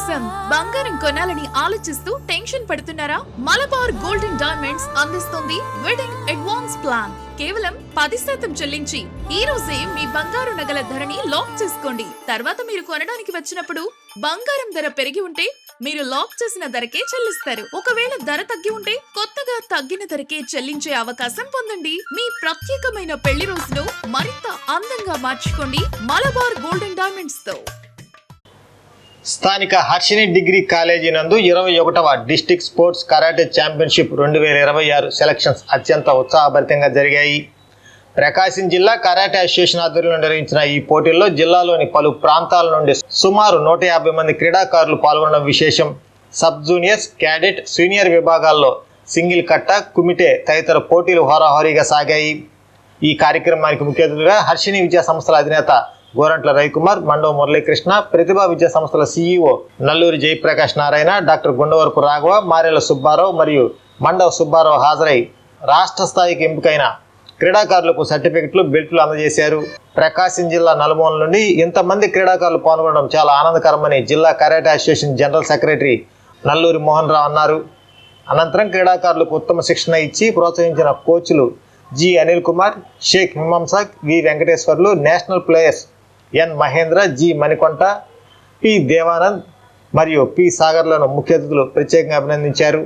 కోసం బంగారం కొనాలని ఆలోచిస్తూ టెన్షన్ పడుతున్నారా? మలబార్ గోల్డెన్ డైమండ్స్ అందిస్తుంది వెడ్డింగ్ అడ్వాన్స్ ప్లాన్. కేవలం 10% చెల్లించి ఈ రోజే మీ బంగారు నగల ధరని లాక్ చేసుకోండి. తర్వాత మీరు కొనడానికి వచ్చినప్పుడు బంగారం ధర పెరిగి ఉంటే మీరు లాక్ చేసిన ధరకే చెల్లిస్తారు. ఒకవేళ ధర తగ్గి ఉంటే కొత్తగా తగ్గిన ధరకే చెల్లించే అవకాశం పొందండి. మీ ప్రత్యేకమైన పెళ్లి రోజును మరింత అందంగా మార్చుకోండి మలబార్ గోల్డెన్ డైమండ్స్ తో. స్థానిక హర్షిని డిగ్రీ కాలేజీ నందు 21వ district sports karate championship 2026 selections అత్యంత ఉత్సాహభరితంగా జరిగాయి. ప్రకాశం జిల్లా కరాటే అసోసియేషన్ ఆధ్వర్యంలో నిర్వహించిన ఈ పోటీల్లో జిల్లాలోని పలు ప్రాంతాల నుండి సుమారు 150 మంది క్రీడాకారులు పాల్గొనడం విశేషం. సబ్ జూనియర్స్, క్యాడెట్, సీనియర్ విభాగాల్లో సింగిల్ కట్ట, కుమిటే తదితర పోటీలు హోరాహోరీగా సాగాయి. ఈ కార్యక్రమానికి ముఖ్య అతిథులుగా హర్షిని విద్యా సంస్థల అధినేత గోరంట్ల రవికుమార్, మండవ మురళీకృష్ణ, ప్రతిభా విద్యా సంస్థల CEO నల్లూరి జయప్రకాష్ నారాయణ, డాక్టర్ గుండవరపు రాఘవ, మారెల సుబ్బారావు మరియు మండవ సుబ్బారావు హాజరై రాష్ట్ర స్థాయికి ఎంపికైన క్రీడాకారులకు సర్టిఫికెట్లు, బెల్ట్లు అందజేశారు. ప్రకాశం జిల్లా నలుమూల నుండి ఇంతమంది క్రీడాకారులు పాల్గొనడం చాలా ఆనందకరమని జిల్లా karate association general secretary Nalluri Mohan Rao అన్నారు. అనంతరం క్రీడాకారులకు ఉత్తమ శిక్షణ ఇచ్చి ప్రోత్సహించిన కోచ్లు జి అనిల్ కుమార్, షేక్ హిమాంసాక్, V Venkateswarlu, national players N Mahendra, G Manikonta, P Devanand మరియు పి సాగర్లను ముఖ్య అతిథులు ప్రత్యేకంగా అభినందించారు.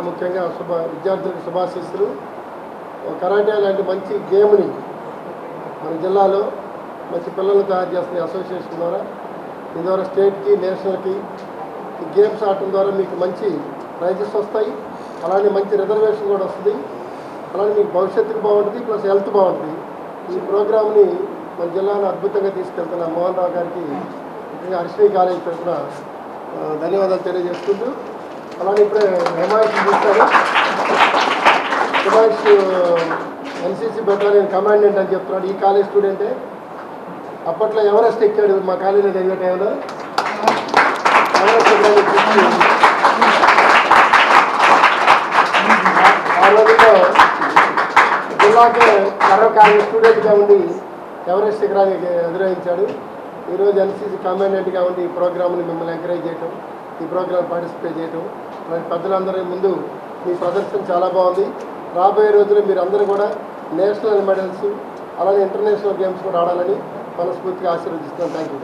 ముఖ్యంగా విద్యార్థులకు శుభాశీస్సులు. కరాటే లాంటి మంచి గేమ్ని మన జిల్లాలో మంచి పిల్లలు తయారు చేస్తున్న అసోసియేషన్ ద్వారా దీని ద్వారా స్టేట్కి, నేషనల్కి ఈ గేమ్స్ ఆడటం ద్వారా మీకు మంచి ప్రైజెస్ వస్తాయి. అలానే మంచి రిజర్వేషన్ కూడా వస్తుంది. అలానే మీకు భవిష్యత్తుకు బాగుంటుంది, ప్లస్ హెల్త్ బాగుంటుంది. ఈ ప్రోగ్రామ్ని మన జిల్లాలో అద్భుతంగా తీసుకెళ్తున్న మోహన్ రావు గారికి ముఖ్యంగా హర్షిని కాలేజ్ తరఫున ధన్యవాదాలు తెలియజేసుకుంటూ, అలానే ఇప్పుడే హిమాయత్ చూస్తారు. హిమాయత్ NCC బెటాలియన్ కమాండెంట్ అని చెప్తున్నాడు. ఈ కాలేజ్ స్టూడెంటే. అప్పట్లో ఎవరెస్ట్ ఎక్కాడు మా కాలేజీలో చదివే టైంలో. ఆ రోజుల్లో జిల్లాకే కాలేజ్ స్టూడెంట్గా ఉండి ఎవరెస్ట్ శిఖరాన్ని అధిరోహించాడు. ఈరోజు NCC కమాండెంట్గా ఉండి ఈ ప్రోగ్రామ్ని మిమ్మల్ని ఎంకరేజ్ చేయటం, ఈ ప్రోగ్రామ్ పార్టిసిపేట్ చేయటం, అలాంటి పెద్దలందరి ముందు మీ ప్రదర్శన చాలా బాగుంది. రాబోయే రోజుల్లో మీరు అందరూ కూడా నేషనల్ మెడల్స్ అలానే ఇంటర్నేషనల్ గేమ్స్ కూడా ఆడాలని మనస్ఫూర్తిగా ఆశీర్వదిస్తున్నాను. Thank you.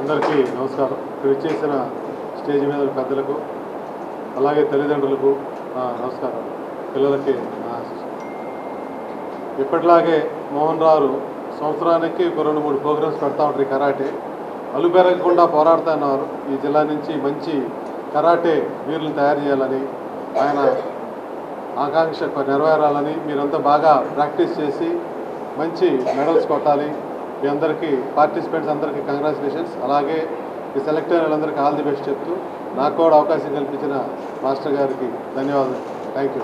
అందరికీ నమస్కారం. ఇక్కడ చేసిన స్టేజ్ మీద పెద్దలకు అలాగే తల్లిదండ్రులకు నమస్కారం. పిల్లలకి ఇప్పటిలాగే మోహన్ రావు సంవత్సరానికి 2-3 ప్రోగ్రామ్స్ పెడతా ఉంటారు. కరాటే అలుపెరగకుండా పోరాడుతున్నారు. ఈ జిల్లా నుంచి మంచి కరాటే వీరులను తయారు చేయాలని, ఆయన ఆకాంక్ష నెరవేరాలని మీరంతా బాగా ప్రాక్టీస్ చేసి మంచి మెడల్స్ కొట్టాలి. మీ అందరికీ పార్టిసిపెంట్స్ అందరికీ కంగ్రాచులేషన్స్. అలాగే ఈ సెలెక్ట్ అయిన వాళ్ళందరికీ ఆల్ ది బెస్ట్ చెప్తూ నాకు కూడా అవకాశం కల్పించిన మాస్టర్ గారికి ధన్యవాదాలు. Thank you.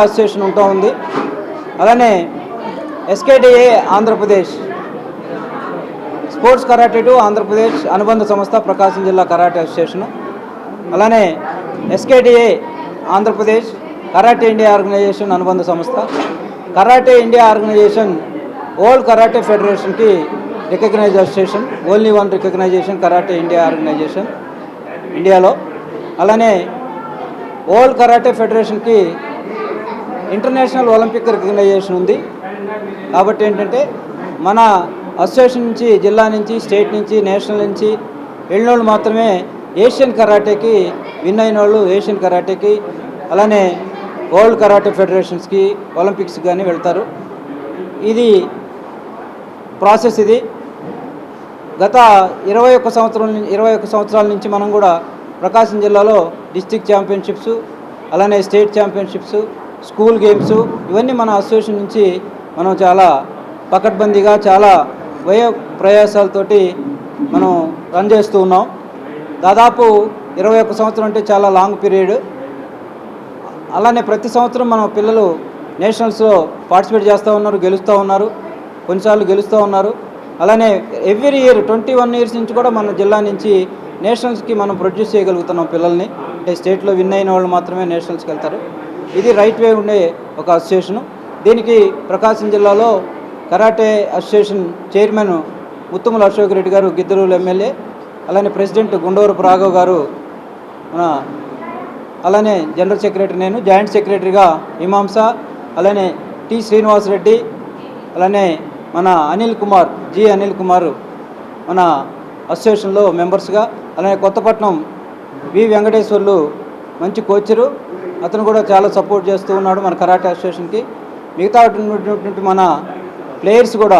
అసోసియేషన్ ఉంటూ ఉంది. అలానే SKDA Andhra Pradesh, sports karate to Andhra Pradesh అనుబంధ సంస్థ ప్రకాశం జిల్లా కరాటే అసోసియేషను. అలానే SKDA Andhra Pradesh karate India organization అనుబంధ సంస్థ. Karate India organization world karate ఫెడరేషన్కి recognize association, only one recognition karate India organization ఇండియాలో. అలానే వరల్డ్ కరాటే ఫెడరేషన్కి ఇంటర్నేషనల్ ఒలింపిక్ రికగ్నైజేషన్ ఉంది. కాబట్టి ఏంటంటే మన అసోసియేషన్ నుంచి, జిల్లా నుంచి, స్టేట్ నుంచి, నేషనల్ నుంచి వెళ్ళిన వాళ్ళు మాత్రమే ఏషియన్ కరాటేకి విన్ అయిన వాళ్ళు ఏషియన్ కరాటేకి, అలానే వరల్డ్ కరాటే ఫెడరేషన్స్కి, ఒలింపిక్స్కి కానీ వెళ్తారు. ఇది ప్రాసెస్. ఇది గత 21 సంవత్సరాల నుంచి మనం కూడా ప్రకాశం జిల్లాలో డిస్ట్రిక్ట్ ఛాంపియన్షిప్స్, అలానే స్టేట్ ఛాంపియన్షిప్స్, స్కూల్ గేమ్స్ ఇవన్నీ మన అసోసియేషన్ నుంచి మనం చాలా పకడ్బందీగా, చాలా వ్యయ ప్రయాసాలతోటి మనం రన్ చేస్తూ ఉన్నాం. దాదాపు 21 సంవత్సరం అంటే చాలా లాంగ్ పీరియడ్. అలానే ప్రతి సంవత్సరం మన పిల్లలు నేషనల్స్లో పార్టిసిపేట్ చేస్తూ ఉన్నారు, గెలుస్తూ ఉన్నారు, కొన్నిసార్లు గెలుస్తూ ఉన్నారు. అలానే ఎవ్రీ ఇయర్ 21 ఇయర్స్ నుంచి కూడా మన జిల్లా నుంచి నేషనల్స్కి మనం ప్రొడ్యూస్ చేయగలుగుతున్నాం పిల్లల్ని. అంటే స్టేట్లో విన్ అయిన వాళ్ళు మాత్రమే నేషనల్స్కి వెళ్తారు. ఇది రైట్ వే ఉండే ఒక అసోసియేషను. దీనికి ప్రకాశం జిల్లాలో karate association chairman Muthumala Ashok Reddy గారు, గిద్దరూరు ఎమ్మెల్యే, అలానే ప్రెసిడెంట్ గుండూరు రాఘవ్ గారు, అలానే జనరల్ సెక్రటరీ నేను, జాయింట్ సెక్రటరీగా హిమాంస, అలానే టి శ్రీనివాసరెడ్డి, అలానే మన అనిల్ కుమార్ మన అసోసియేషన్లో మెంబర్స్గా, అలానే కొత్తపట్నం వి వెంకటేశ్వర్లు మంచి కోచరు, అతను కూడా చాలా సపోర్ట్ చేస్తూ ఉన్నాడు మన కరాటే అసోసియేషన్కి. మిగతా ఉన్నటువంటి మన ప్లేయర్స్ కూడా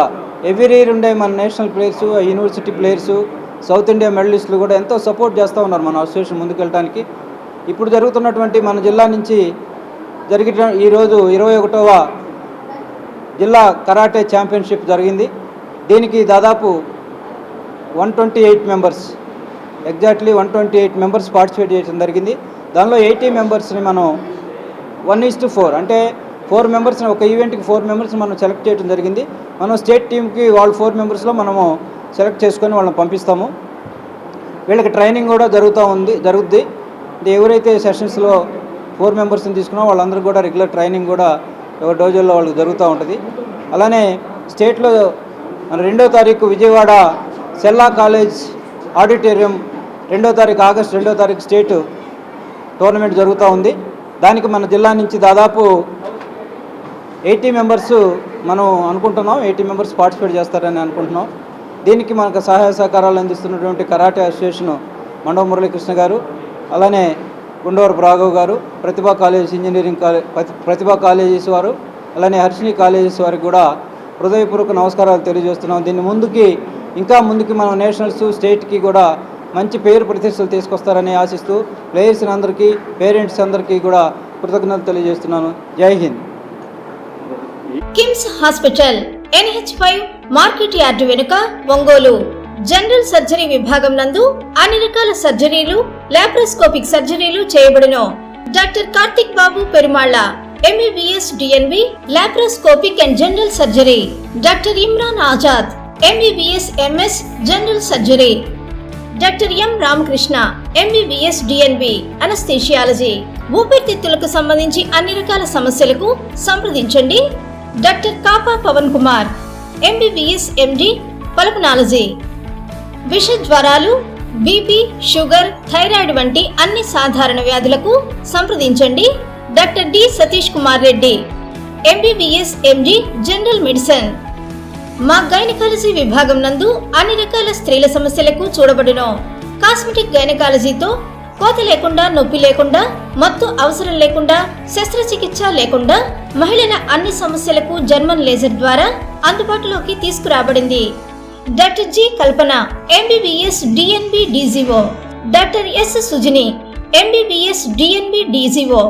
ఎవ్రీ ఇయర్ ఉండే మన national players, university players, south India మెడలిస్టులు కూడా ఎంతో సపోర్ట్ చేస్తూ ఉన్నారు మన అసోసియేషన్ ముందుకెళ్ళడానికి. ఇప్పుడు జరుగుతున్నటువంటి మన జిల్లా నుంచి జరిగిన ఈరోజు 21వ జిల్లా కరాటే ఛాంపియన్షిప్ జరిగింది. దీనికి దాదాపు 128 మెంబర్స్, ఎగ్జాక్ట్లీ 128 మెంబర్స్ పార్టిసిపేట్ చేయడం జరిగింది. దానిలో 80 మెంబర్స్ని మనం 1:4 అంటే 4 మెంబర్స్ని, ఒక ఈవెంట్కి 4 మెంబర్స్ని మనం సెలెక్ట్ చేయడం జరిగింది. మనం స్టేట్ టీంకి వాళ్ళు 4 మెంబర్స్లో మనము సెలెక్ట్ చేసుకొని వాళ్ళని పంపిస్తాము. వీళ్ళకి ట్రైనింగ్ కూడా జరుగుద్ది. అంటే ఎవరైతే సెషన్స్లో 4 మెంబర్స్ని తీసుకున్నామో వాళ్ళందరూ కూడా రెగ్యులర్ ట్రైనింగ్ కూడా ఎవరి డోజుల్లో వాళ్ళకి జరుగుతూ ఉంటుంది. అలానే స్టేట్లో 2వ తారీఖు విజయవాడ సెల్లా కాలేజ్ ఆడిటోరియం, 2వ తారీఖు ఆగస్టు 2వ తారీఖు స్టేట్ టోర్నమెంట్ జరుగుతూ ఉంది. దానికి మన జిల్లా నుంచి దాదాపు 80 మెంబర్స్ మనం అనుకుంటున్నాం, 80 మెంబర్స్ పార్టిసిపేట్ చేస్తారని అనుకుంటున్నాం. దీనికి మనకు సహాయ సహకారాలు అందిస్తున్నటువంటి కరాటే అసోసియేషన్ మండవ మురళీకృష్ణ గారు, అలానే గుండూరు రాఘవ్ గారు, ప్రతిభా కాలేజ్ ఇంజనీరింగ్ ప్రతిభా కాలేజెస్ వారు, అలానే హర్షిని కాలేజెస్ వారికి కూడా హృదయపూర్వక నమస్కారాలు తెలియజేస్తున్నాం. దీన్ని ఇంకా ముందుకి మనం నేషనల్స్, స్టేట్కి కూడా మంచి పేరు ప్రతిష్టలు తీసుకొస్తారని ఆశిస్తూ ప్లేయర్స్ అందరికీ, పేరెంట్స్ అందరికీ కూడా కృతజ్ఞతలు తెలియజేస్తున్నాను. జై Hind. KIMS hospital NH5 market yard వెనుక, ఒంగోలు. జనరల్ సర్జరీ విభాగం నందు అన్ని రకాల సర్జరీలు, లాప్రోస్కోపిక్ సర్జరీలు చేయబడును. Doctor Karthik Babu Perumalla, MBBS DNB laparoscopic and general surgery. Doctor Imran Azad, MBBS MS general surgery. Doctor M Ramakrishna, MBBS DNB anaesthesiology. ఊపిరితిత్తులకు సంబంధించి అన్ని రకాల సమస్యలకు సంప్రదించండి. Doctor Kapa Pavan Kumar, MBBS MD pulmonology. విష జ్వరాలు, BP, షుగర్, థైరాయిడ్ వంటి అన్ని సాధారణ వ్యాధులకు సంప్రదించండి. Doctor D Satish Kumar Reddy, MBBS MD general medicine. మా గైనకాలజీ విభాగం నందు అన్ని రకాల స్త్రీల సమస్యలకు చూడబడును. కాస్మెటిక్ గైనకాలజీతో కోత లేకుండా, నొప్పి లేకుండా, మత్తు అవసరం లేకుండా, శస్త్రచికిత్స లేకుండా మహిళల అన్ని సమస్యలకు జర్మన్ లేజర్ ద్వారా అందుబాటులోకి తీసుకురాబడింది. డాక్టర్ జి కల్పన, MBBS DNB DGO. Doctor yes Sujini, MBBS DNB DGO.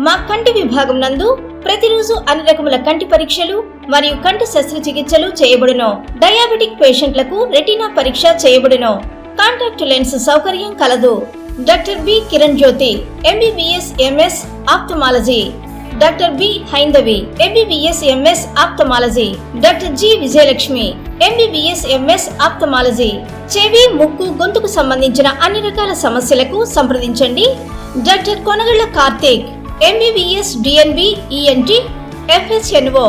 మా కంటి విభాగం నందు ప్రతిరోజు అన్ని రకముల కంటి పరీక్షలు మరియు కంటి శస్త్రచికిత్సలు చేయబడును. డయాబెటిక్ పేషెంట్లకు రెటీనా పరీక్ష చేయబడును. కాంటాక్ట్ లెన్స్ సౌకర్యం కలదు. Doctor B Kiran Jyothi, MBBS MS ophthalmology. Doctor B Haindavi, MBBS MS ophthalmology, doctor G Vijayalakshmi, MBBS MS ophthalmology. చెవి, ముక్కు, గొంతుకు సంబంధించిన అన్ని రకాల సమస్యలకు సంప్రదించండి. Doctor Konagalla Karthik, MBBS DNB ENT FHNO.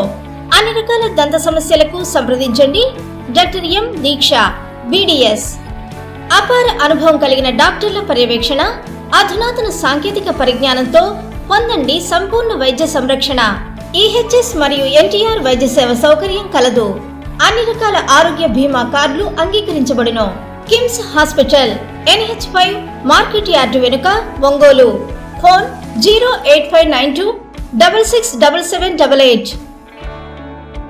అన్ని రకాల దంత సమస్యలకు సంప్రదించండి. Doctor M Deeksha, BDS. అపార అనుభవం కలిగిన డాక్టర్ల పర్యవేక్షణ, అధునాతన సాంకేతిక పరిజ్ఞానంతో పొందండి సంపూర్ణ వైద్య సంరక్షణ. ఈహెచ్ఎస్ మరియు ఎన్టీఆర్ వైద్య సేవ సౌకర్యం కలదు. అన్ని రకాల ఆరోగ్య బీమా కార్డులు అంగీకరించబడును. KIMS hospital, NH5 market yard వెనుక, ఒంగోలు. ఫోన్ 08592 667788.